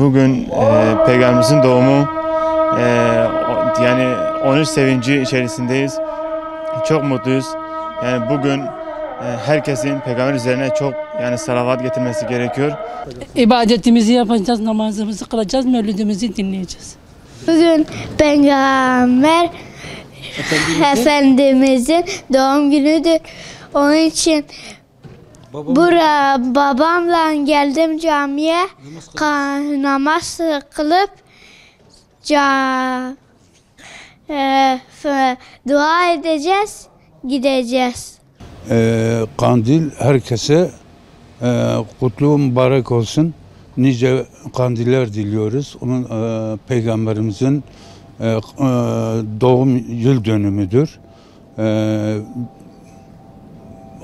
bugün Peygamberimizin doğumu, yani 13 sevinci içerisindeyiz. Çok mutluyuz. Yani bugün herkesin Peygamber üzerine çok salavat getirmesi gerekiyor. İbadetimizi yapacağız, namazımızı kılacağız, mevlidimizi dinleyeceğiz. Bugün Peygamber Efendimizin doğum günüdür. Onun için babamla geldim camiye, namaz kılıp dua edeceğiz, gideceğiz. Kandil herkese kutlu mübarek olsun. Nice kandiller diliyoruz. Onun Peygamberimizin doğum yıl dönümüdür.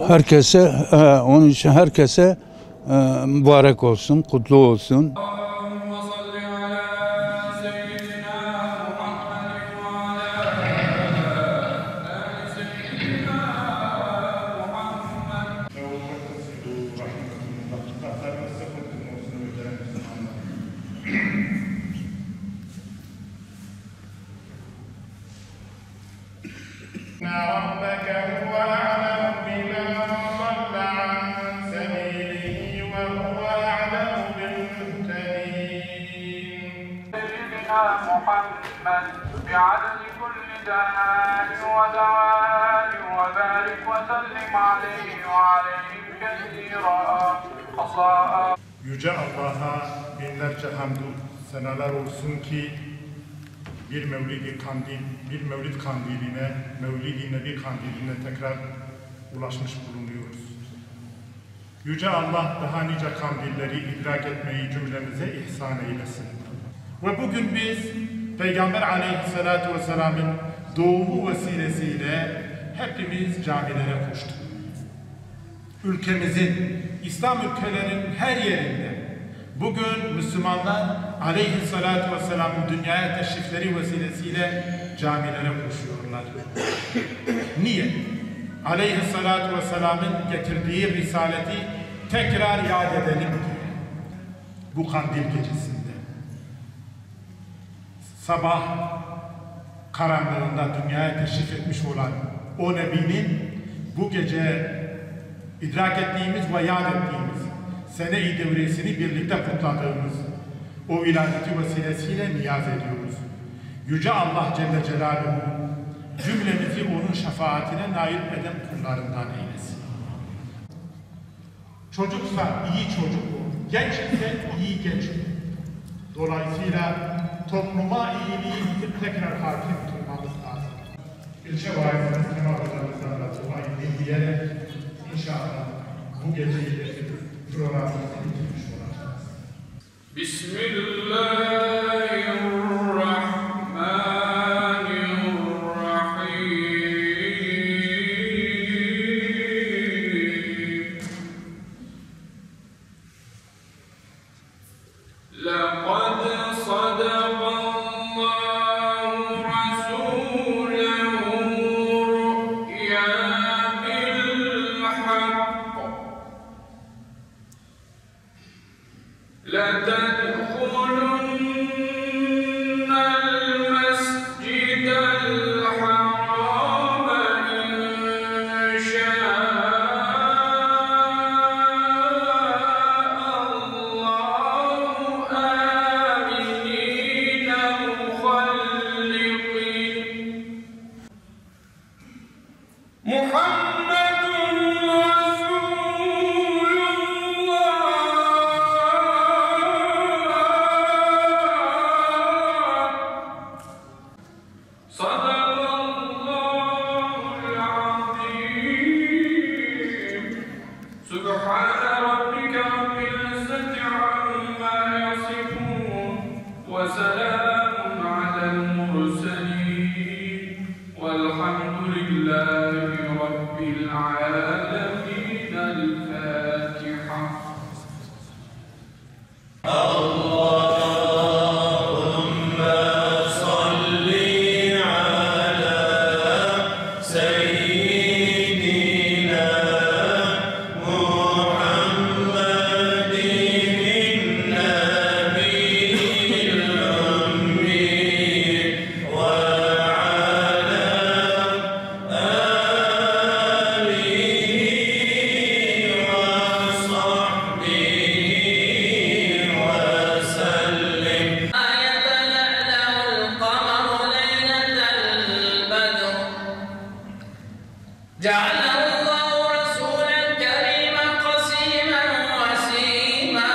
Herkese onun için herkese mübarek olsun, kutlu olsun. ربك هو أعلم بمن ضل عن سبيله وهو أعلم بالمهتدين. سيدنا محمد بعدد كل داء ودواء وبارك وسلم عليه وعليهم كثيرا. Yüce Allah'a binlerce hamdü senalar olsun ki bir mevlid kandiline, Mevlid-i Nebi kandiline tekrar ulaşmış bulunuyoruz. Yüce Allah daha nice kandilleri idrak etmeyi cümlemize ihsan eylesin. Ve bugün biz Peygamber Aleyhisselatü Vesselam'ın doğumu vesilesiyle hepimiz camilere koştuk. Ülkemizin, İslam ülkelerinin her yerinde bugün Müslümanlar Aleyhisselatü Vesselam'ın dünyaya teşrifleri vesilesiyle camilere koşuyorlar. Niye? Aleyhisselatü Vesselam'ın getirdiği risaleti tekrar yad edelim diye. Bu kandil gecesinde. Sabah karanlığında dünyaya teşrif etmiş olan o Nebi'nin bu gece idrak ettiğimiz ve yad ettiğimiz sene-i devresini birlikte kutladığımız o vilayeti vesilesiyle niyaz ediyoruz. Yüce Allah Celle Celaluhu cümlemizi onun şefaatine nail eden kullarından eylesin. Çocuksa iyi çocuk, gençse iyi genç. Dolayısıyla topluma iyiliği tekrar hakim tutmamız lazım. İlçe vaizimiz Kemal Hocamızdan da duayı dinleyerek inşallah bu geceyi de programımızı bitirmiş olacağız. Bismillahirrahmanirrahim. لقد صدق الله رسوله الرؤيا بالحق لتدخلن المسجد الحرام إن شاء الله آمنين مخلقين محمد رسول الله صدق الله العظيم سبحان ربك رب العزة عما يصفون وسلام على المرسلين والحمد لله رب العالمين. الفاتحة. محمد النبي جعله الله رسولا كريما قسيما وسيما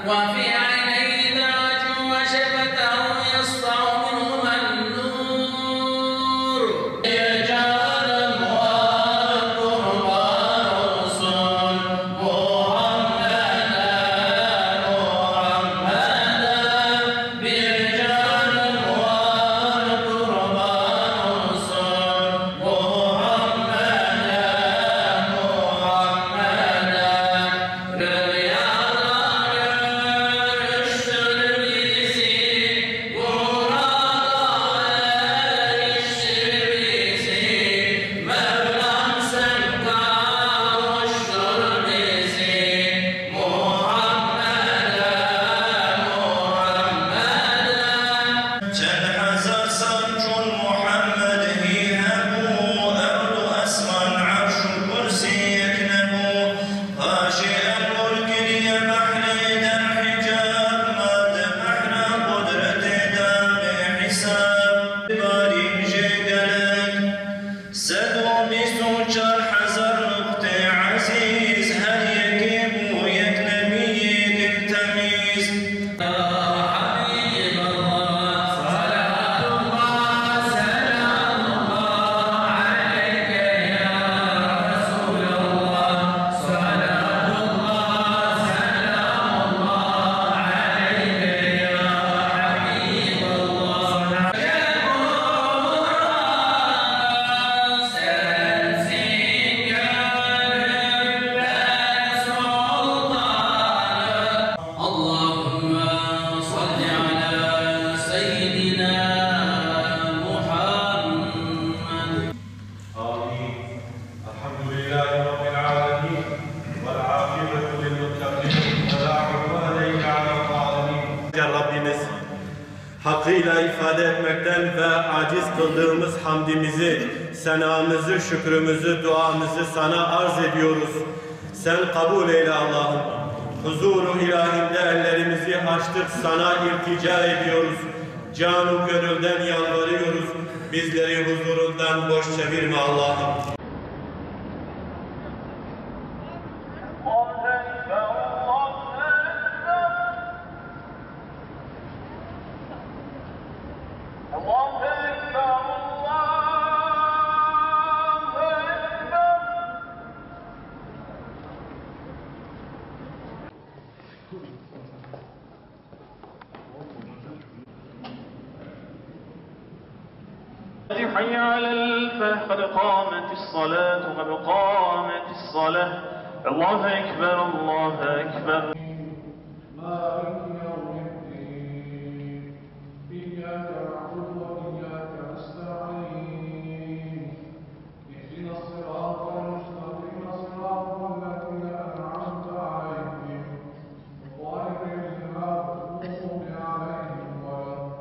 وفي عينيه درج وشفته يسطع منهما النور رجالا والقربان رسل محمدا برجالا والقربان رسل Rabbimiz hakkıyla ifade etmekten ve aciz kıldığımız hamdimizi, senamızı, şükrümüzü, duamızı sana arz ediyoruz. Sen kabul eyle Allah'ım. Huzuru ilahinde ellerimizi açtık, sana iltica ediyoruz. Canı gönülden yalvarıyoruz. Bizleri huzurundan boş çevirme Allah'ım. حي على الفلاح قد قامت الصلاة قد قامت الصلاة الله أكبر الله أكبر مالك يوم الدين إياك نعبد وإياك نستعين اهدنا الصراط المستقيم صراط الذين أنعمت عليهم غير المغضوب عليهم ولا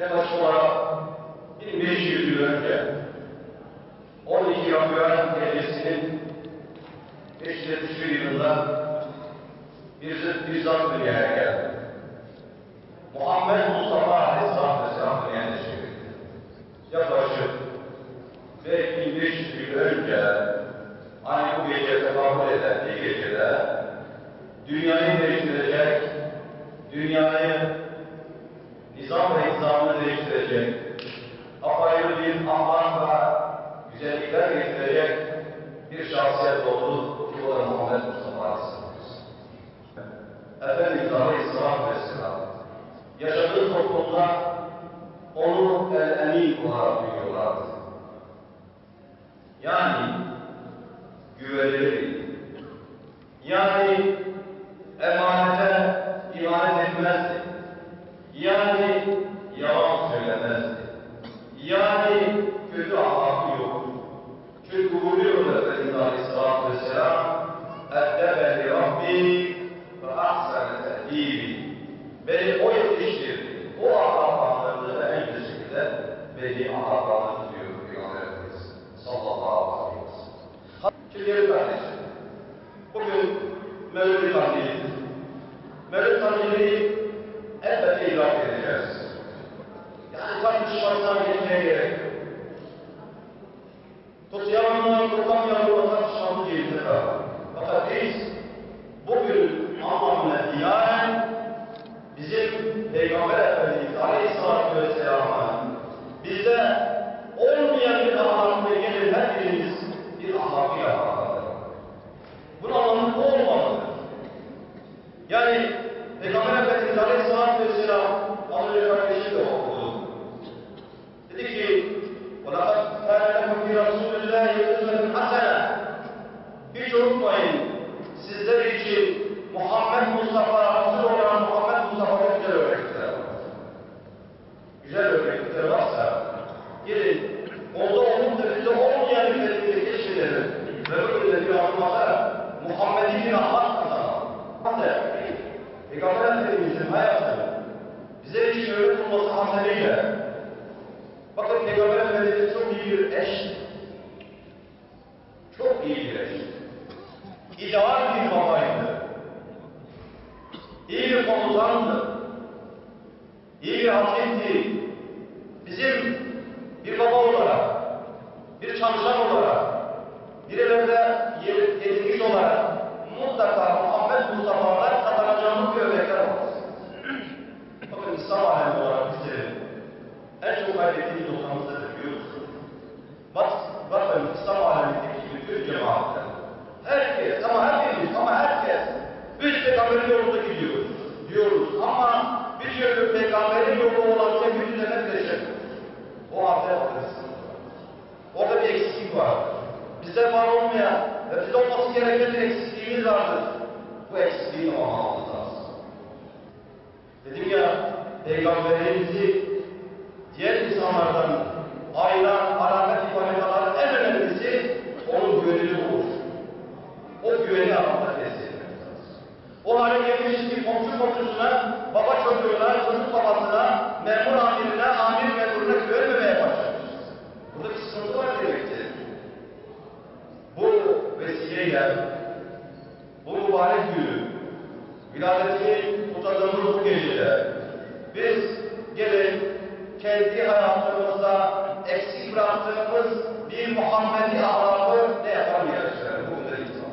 Yaklaşık olarak 1500 yıl önce 12 Ramazan gecesinin 571 yılında bir zat dünyaya geldi. Muhammed Mustafa Aleyhisselatü Vesselam dünyaya teşrif etti. Yaklaşık 1500 yıl önce hani bu gece tekabül eden bir gecede dünyayı değiştirecek, dünyayı nizam ve intizamını değiştirecek, onu el-emin olarak biliyorlardı. Yani güvenilir, yani emanete ihanet etmezdi, yani yalan söylemezdi, yani kötü ahlakı yok. Çünkü buyuruyor Efendimiz Aleyhisselatü Vesselam, اَدَّبَنِ رَبِّي فَاَحْسَنَ تَهْد۪يبِ Beni o yetiştirdi, o ahlaklarını en güzel şekilde beni ahlaklarını diyor Peygamber Efendimiz sallallahu aleyhi ve sellem. Şimdi değerli kardeşim, bugün Mevlid Kandili'dir. Mevlid Kandili'yi elbette idrak edeceğiz. Yani tartışmaktan geçmeye gerek yok. Tutsayanlar, tutamayanlar tartışmamız değildir. Fakat biz bugün anlamına diyanen bizim Peygamber Efendimiz Aleyhisselatü Vesselam'a bizde olmayan bir ahlakla gelin her birimiz bir ahlakı yaparlar. Bunun anlamı bu olmalıdır. Yani Peygamber Efendimiz Aleyhisselatü Vesselam az önce kardeşim de okudu. Dedi ki وَلَقَدْ كَانَ لَكُمْ فِي رَسُولِ اللّٰهِ اُسْوَةٌ حَسَنَةٌ Hiç unutmayın, sizler için Muhammed Mustafa, Resul olan Muhammed Mustafa'da güzel örnekler var. Güzel örnekler varsa, gelin, onda olup da bizde olmayan bir kendimizi keşfedelim. Ve böyle bir anlamda Muhammed'i bir ahlak kazanalım. Peygamber Efendimiz'in hayatını bize bir şöyle bulması hasebiyle, bakın Peygamber Efendimiz çok iyi bir eşti. Çok iyi bir eşti. İdeal bir babaydı. İyi bir komutandı. İyi bir hakimdi. Bizim bir baba olarak, bir çalışan olarak, bir evlerde edilmiş olarak mutlaka Muhammed Mustafa'dan kazanacağımız bir örnekler var. Bakın İslam alemi olarak bizlerin en çok kaybettiğimiz noktamızda biliyor musunuz? Bakın İslam alemindeki bütün cemaatler, herkes ama herkes biz peygamberin yolunda gidiyoruz diyoruz ama bir türlü peygamberin yolu olan tek üzerine birleşemiyoruz. O artıya bakırsın. Orada bir eksiklik var. Bizde var olmayan ve bizde olması gereken bir eksikliğimiz vardır. Bu eksikliği tamamlamamız lazım. Dedim ya, peygamberimizi diğer insanlardan ayıran alamet ifadeleri en önemlisi onun güvenilir olur. O güveni aramda tesir etmemiz lazım. O hale gelmiş ki komşusuna, baba çocuğuna, çocuk babasına, memur amirine, amir memuruna güvenmemeye başlamışız. Burada bir sıkıntı var demektir. Bu vesileyle, bu mübarek günü, vilayetini kutladığımız bu gecede biz gelin kendi hayatımızda eksik bıraktığımız bir Muhammedi ahlakı ne yapalım yarışlarım? Bu kadar insan.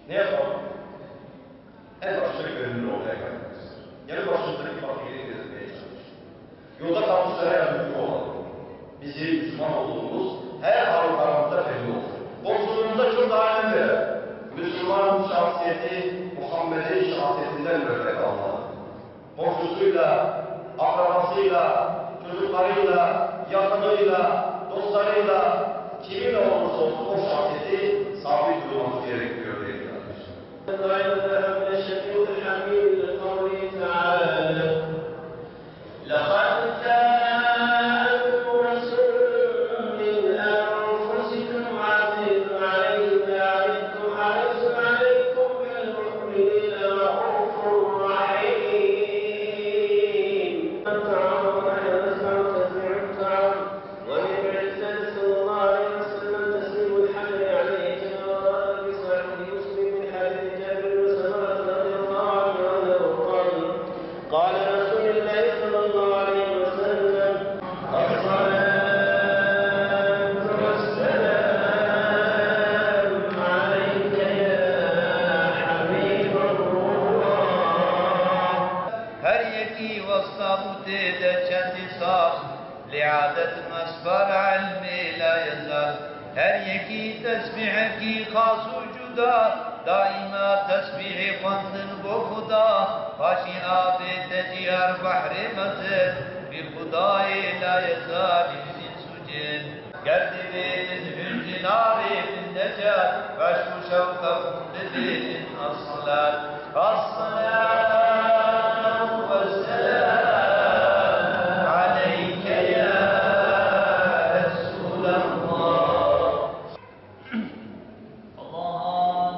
Ne yapalım? En başta gönüllü olmaya kalkıyoruz. Yanı başındaki fakiri gezmeye çalışıyoruz. Yolda kalmışlara yardımcı olalım. Bizim Müslüman olduğumuz her halkalarımızda belli olur. Komşuluğumuzda çok daha önemli. Müslüman şahsiyeti Muhammed'in şahsiyetinden örnek almalı. Komşusuyla, akrabasıyla, çocuklarıyla, yakınıyla, dostlarıyla, kiminle olursa olsun o şahsiyeti sabit durmamız gerekiyor diye دائما تسبيح خواندن بو خدا پاشی آب تجیار بحر مزد bir zalimizin sucin Gerdimiz hüznün arifin necat Veşmu şevka kundedin aslan Assalam ve selam aleyke ya Resulallah Allah'ın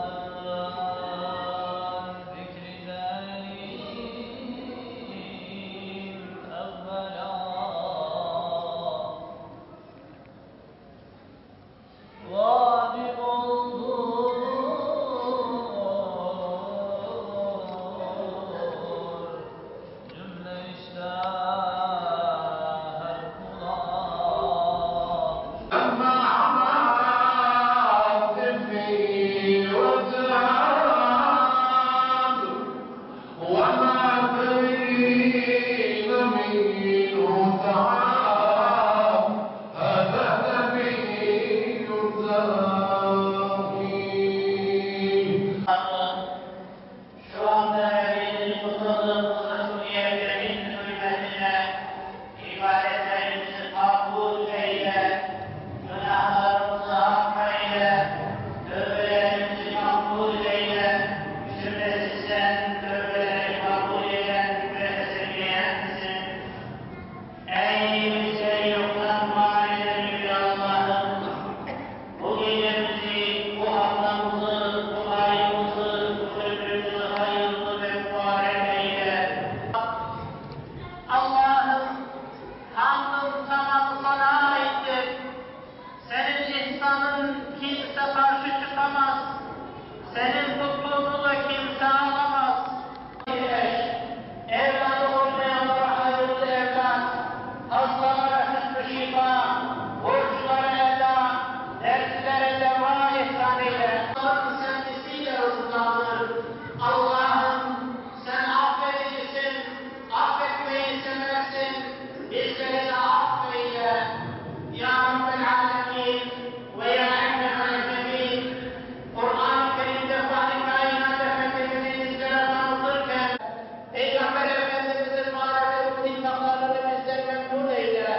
zikrinden evvela vacip oldu cümle işler her kula أما عماد في وزاد وما تريد منه تعاب هذا نبي الزاكي Şu anda elini tutalım, mesuliyetlerin hürmetine, ibadetlerimizi kabul eyle, günahlarımızı affeyle, tövbelerimizi makbul eyle, şüphesiz sen tövbeleri kabul eden ve esirgeyensin. Ey bizleri yoktan var eden Yüce Allah'ım, bu gecemizi, bu haftamızı, bu ayımızı, bu ömrümüzü hayırlı ve mübarek eyle. Allah'ım, hamdın tamamı sana aittir. Senin ihsanın kimse karşı çıkamaz. Senin mutluluğunu da kimse alamaz. Evladı olmayanlara hayırlı evlat, hastalara hüsnü şifa, borçlara eda, derslere deva ihsan eyle. Allah'ın sevgisiyle rızıklandır. Allah'ım sen affedicisin, affetmeyi seversin, bizleri de affeyle. Ya Rabbel Alemin ve Ya Ekrem Alemin, Kur'an-ı Kerim'de Fahri Kainat Efendimiz'i bizlere tanıtırken, Peygamber Efendimiz'in mağaraları bu nimetlerini bizleri memnun eyle.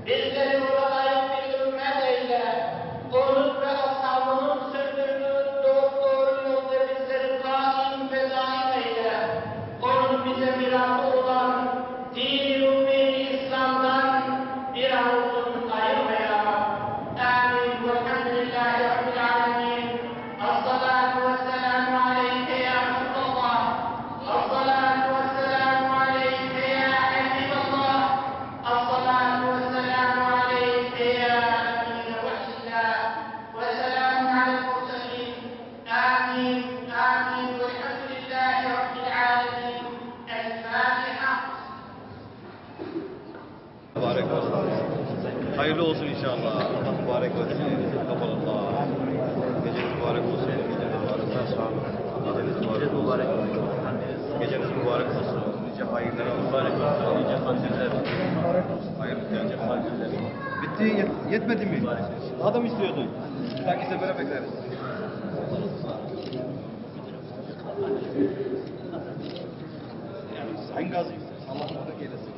Bizleri nura layık bir ümmet eyle. Onun ve ashabının sürdürdüğü doğru yolda bizleri daim ve daim eyle. Onun bize mirası olan dini ümmi İslam'dan bir an olsun ayırma ya Rab. Amin. Velhamdülillahi Rabbil Alemin. As-salatu vesselamu aleyke ya Resulallah. As-salatu vesselamu aleyke ya Habiballah. As-salatu vesselamu aleyke ya Emine Vahillah. Ve selamun alel mursalin. Amin. Amin. Velhamdülillahi Rabbil Alemin. El-Fatiha. Mübarek olsun. Hayırlı olsun inşallah. Allah mübarek olsun. Kabulullah. Geceniz mübarek olsun. Geceniz mübarek olsun. Geceniz mübarek olsun. Nice hayırlara mübarek olsun. Nice kandiller. Hayırlı nice kandiller. Bitti, yetmedi mi? Daha da mı istiyordun? Bir dahaki sefere bekleriz. Sayın Gazi, Allah mübarek eylesin.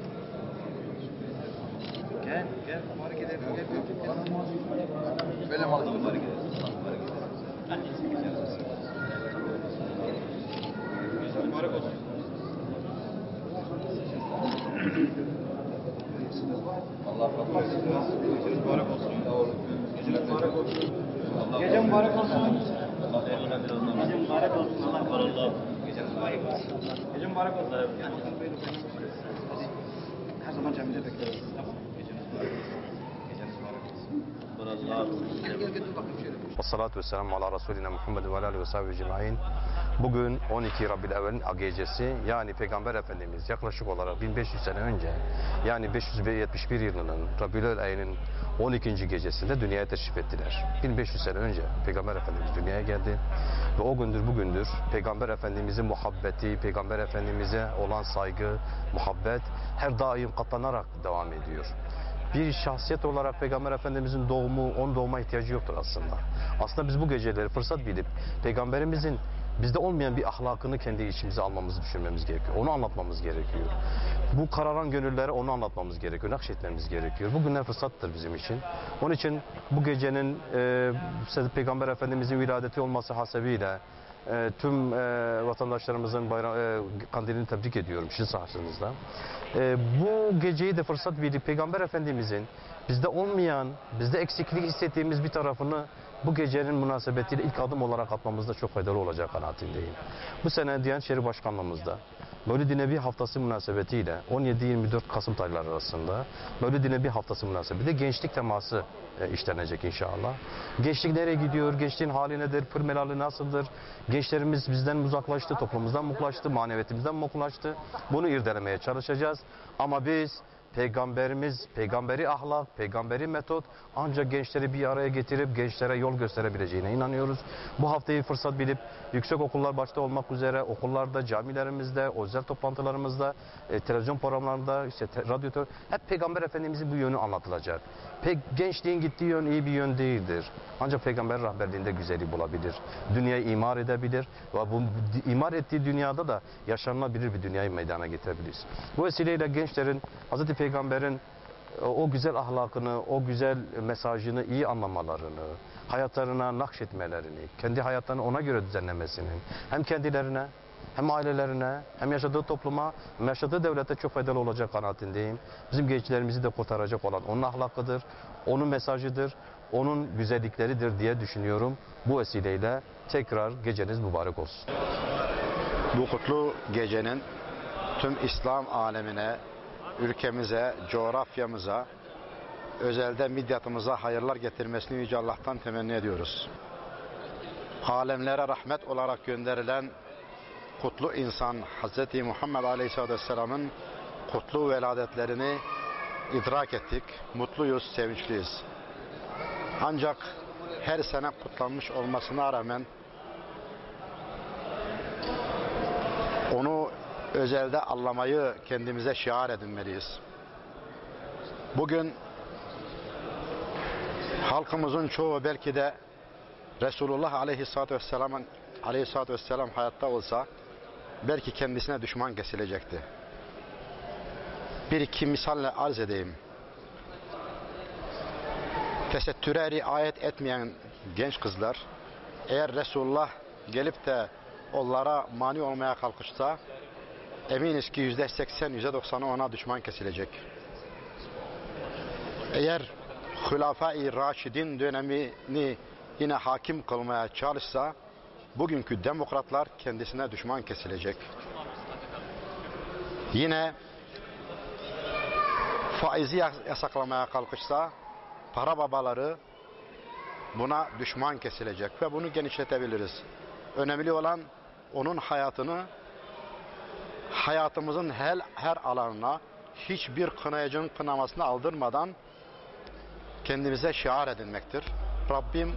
Gel, gel, mübarek edelim. Gel, gel, gel. Böyle mi alalım? Mübarek edelim. Mübarek edelim. Mübarek olsun. Allah razı olsun. Geceniz mübarek olsun. Geceniz mübarek olsun. Gece mübarek olsun. Allah evlendir onları. Gece mübarek olsun. Allah korusun. Geceniz mübarek olsun. Gece mübarek olsun. Her zaman camiye bekleriz. Tamam. Geceniz mübarek olsun. Geceniz mübarek olsun. Gel dur bakayım şöyle. Vessalatu vesselamu ala Resulina Muhammed ve alihi ve sahbihi ecmaîn. Bugün 12 Rabi'l Evvel'in gecesi, yani Peygamber Efendimiz yaklaşık olarak 1500 sene önce, yani 571 yılının Rabi'l ayının 12. gecesinde dünyaya teşrif ettiler. 1500 sene önce Peygamber Efendimiz dünyaya geldi ve o gündür bugündür Peygamber Efendimiz'in muhabbeti, Peygamber Efendimiz'e olan saygı, muhabbet her daim katlanarak devam ediyor. Bir şahsiyet olarak Peygamber Efendimizin doğumu, onun doğuma ihtiyacı yoktur aslında. Aslında biz bu geceleri fırsat bilip Peygamberimizin bizde olmayan bir ahlakını kendi içimize almamızı düşünmemiz gerekiyor. Onu anlatmamız gerekiyor. Bu kararan gönüllere onu anlatmamız gerekiyor. Nakşetmemiz gerekiyor. Bugünler fırsattır bizim için. Onun için bu gecenin Peygamber Efendimizin viladeti olması hasebiyle tüm vatandaşlarımızın kandilini tebrik ediyorum sizin sahasınızda. Bu geceyi de fırsat bilip Peygamber Efendimizin bizde olmayan, bizde eksiklik hissettiğimiz bir tarafını bu gecenin münasebetiyle ilk adım olarak atmamızda çok faydalı olacak kanaatindeyim. Bu sene Diyanet İşleri Başkanlığımızda Mevlid-i Nebi Haftası münasebetiyle 17-24 Kasım tarihleri arasında Mevlid-i Nebi Haftası münasebetiyle gençlik teması işlenecek inşallah. Gençlik nereye gidiyor? Gençliğin hali nedir? Pırmelalı nasıldır? Gençlerimiz bizden uzaklaştı, toplumumuzdan muklaştı, maneviyetimizden muklaştı. Bunu irdelemeye çalışacağız. Ama biz Peygamberimiz, peygamberi ahlak, peygamberi metot ancak gençleri bir araya getirip gençlere yol gösterebileceğine inanıyoruz. Bu haftayı fırsat bilip yüksek okullar başta olmak üzere okullarda, camilerimizde, özel toplantılarımızda, televizyon programlarında, radyo, hep Peygamber Efendimizin bu yönü anlatılacak. Gençliğin gittiği yön iyi bir yön değildir. Ancak Peygamber rehberliğinde güzeli bulabilir. Dünyayı imar edebilir ve bu imar ettiği dünyada da yaşanılabilir bir dünyayı meydana getirebiliriz. Bu vesileyle gençlerin Hz. Peygamber'in o güzel ahlakını, o güzel mesajını iyi anlamalarını, hayatlarına nakşetmelerini, kendi hayatlarını ona göre düzenlemesinin hem kendilerine, hem ailelerine, hem yaşadığı topluma, hem yaşadığı devlete çok faydalı olacak kanaatindeyim. Bizim gençlerimizi de kurtaracak olan onun ahlakıdır, onun mesajıdır, onun güzellikleridir diye düşünüyorum. Bu vesileyle tekrar geceniz mübarek olsun. Bu kutlu gecenin tüm İslam alemine, ülkemize, coğrafyamıza, özelde midyatımıza hayırlar getirmesini Yüce Allah'tan temenni ediyoruz. Alemlere rahmet olarak gönderilen kutlu insan Hz. Muhammed Aleyhisselatü Vesselam'ın kutlu veladetlerini idrak ettik. Mutluyuz, sevinçliyiz. Ancak her sene kutlanmış olmasına rağmen onu özelde anlamayı kendimize şiar edinmeliyiz. Bugün halkımızın çoğu belki de Resulullah Aleyhisselatü Vesselam hayatta olsa belki kendisine düşman kesilecekti. Bir iki misalle arz edeyim. Tesettüre riayet etmeyen genç kızlar eğer Resulullah gelip de onlara mani olmaya kalkışsa eminiz ki %80, %90'ı ona düşman kesilecek. Eğer Hulafai Raşidin dönemini yine hakim kılmaya çalışsa bugünkü demokratlar kendisine düşman kesilecek. Yine faizi yasaklamaya kalkışsa para babaları buna düşman kesilecek ve bunu genişletebiliriz. Önemli olan onun hayatını hayatımızın her alanına hiçbir kınayıcının kınamasını aldırmadan kendimize şiar edinmektir. Rabbim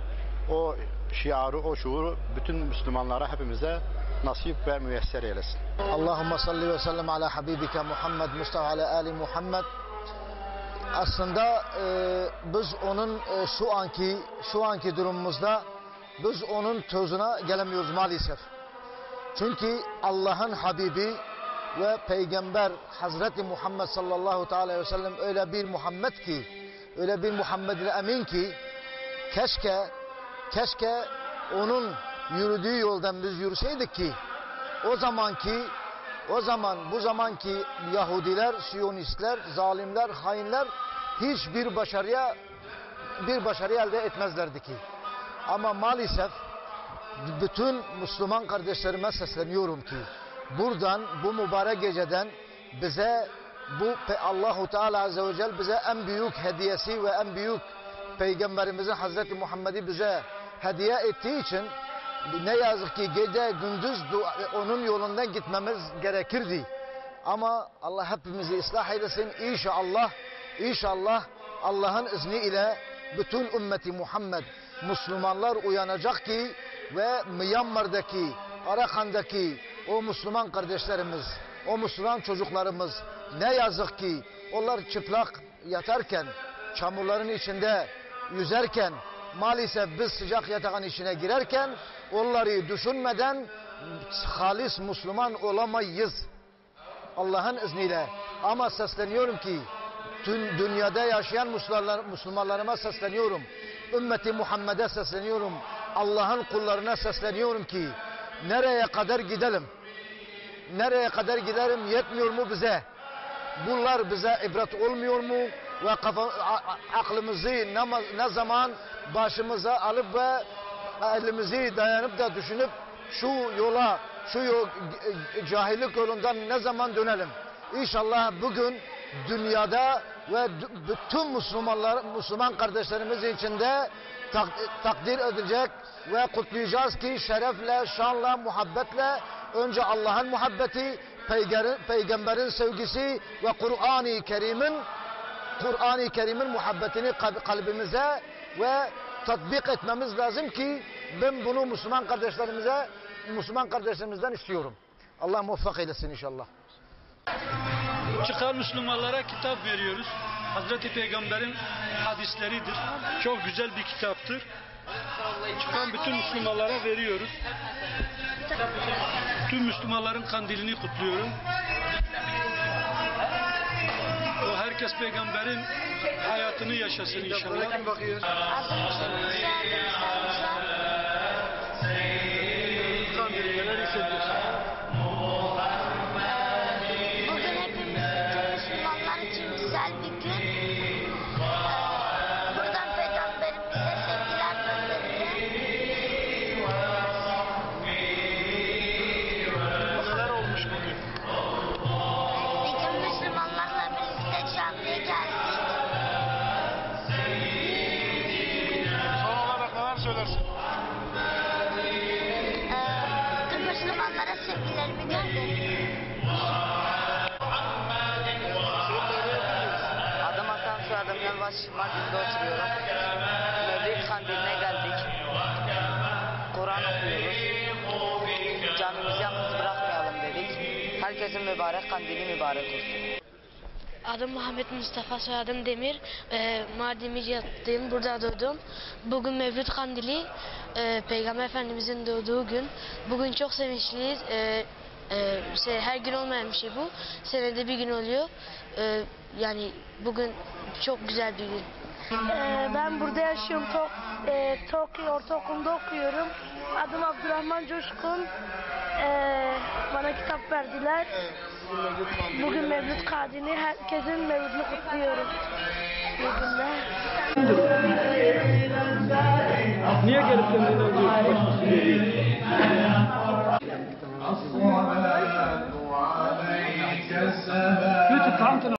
o şiarı, o şuuru bütün Müslümanlara, hepimize nasip ve müyesser eylesin. Allahümme salli ve sellem ala habibike Muhammed Mustafa ala ali Muhammed. Aslında biz onun şu anki durumumuzda biz onun tozuna gelemiyoruz maalesef. Çünkü Allah'ın Habibi ve Peygamber Hazreti Muhammed sallallahu aleyhi ve sellem öyle bir Muhammed ki, öyle bir Muhammed-i Emin ki keşke onun yürüdüğü yoldan biz yürüseydik ki bu zamanki Yahudiler, Siyonistler, zalimler, hainler hiçbir başarı elde etmezlerdi ki. Ama maalesef bütün Müslüman kardeşlerime sesleniyorum ki buradan, bu mübarek geceden bize Allahu Teala Azze ve Celle bize en büyük hediyesi ve en büyük Peygamberimizin Hazreti Muhammed'i bize hediye ettiği için ne yazık ki gece gündüz onun yolundan gitmemiz gerekirdi. Ama Allah hepimizi ıslah eylesin. İnşallah Allah'ın izniyle bütün ümmeti Muhammed Müslümanlar uyanacak ki ve Myanmar'daki, Arakan'daki o Müslüman kardeşlerimiz, o Müslüman çocuklarımız ne yazık ki onlar çıplak yatarken, çamurların içinde yüzerken, maalesef biz sıcak yatağın içine girerken onları düşünmeden halis Müslüman olamayız. Allah'ın izniyle. Ama sesleniyorum ki tüm dünyada yaşayan Müslümanlarıma sesleniyorum. Ümmeti Muhammed'e sesleniyorum. Allah'ın kullarına sesleniyorum ki nereye kadar gidelim? Nereye kadar gidelim, yetmiyor mu bize? Bunlar bize ibret olmuyor mu? Ve aklımızı ne zaman başımıza alıp ve elimizi dayanıp da düşünüp şu yola, cahillik yolundan ne zaman dönelim? İnşallah bugün dünyada ve bütün Müslüman kardeşlerimiz içinde takdir edilecek ve kutlayacağız ki şerefle, şanla, muhabbetle önce Allah'ın muhabbeti, peygamberin sevgisi ve Kur'an-ı Kerim'in muhabbetini kalbimize ve tatbik etmemiz lazım ki ben bunu Müslüman kardeşlerimizden istiyorum. Allah muvaffak eylesin inşallah. Çıkan Müslümanlara kitap veriyoruz. Hazreti Peygamber'in hadisleridir. Çok güzel bir kitaptır. Çıkan bütün Müslümanlara veriyoruz. Tüm Müslümanların kandilini kutluyorum. O herkes Peygamber'in hayatını yaşasın inşallah. Kandili neler hissediyorsun? Bugün hepimiz Müslümanlar için güzel bir gün. Buradan Peygamberimize sevgiler gönderelim. Neler olmuş bugün? Bütün Müslümanlarla birlikte camiye geldik. Son olarak neler söylersin? Tüm Müslümanlara sevgilerimi gönderirim. Adım Hakan, soyadım Yalvaç, Mardin'de oturuyorum. Mevlid Kandili'ne geldik. Kur'an okuyoruz. Camimizi yalnız bırakmayalım dedik. Herkesin mübarek kandili mübarek olsun. Adım Muhammed Mustafa, soyadım Demir. Mardin Midyat'tayım, burada doğdum. Bugün Mevlid Kandili, Peygamber Efendimizin doğduğu gün. Bugün çok sevinçliyiz. Her gün olmayan bir şey bu. Senede bir gün oluyor. Yani bugün çok güzel bir gün. Ben burada yaşıyorum. Tokyo Ortaokulu'nda okuyorum. Adım Abdurrahman Coşkun. Bana kitap verdiler. Bugün Mevlid Kandili. Herkesin Mevlidini kutluyorum. İyi günler. Niye gelip kendini alıyorsun? الصلاة عليك السلام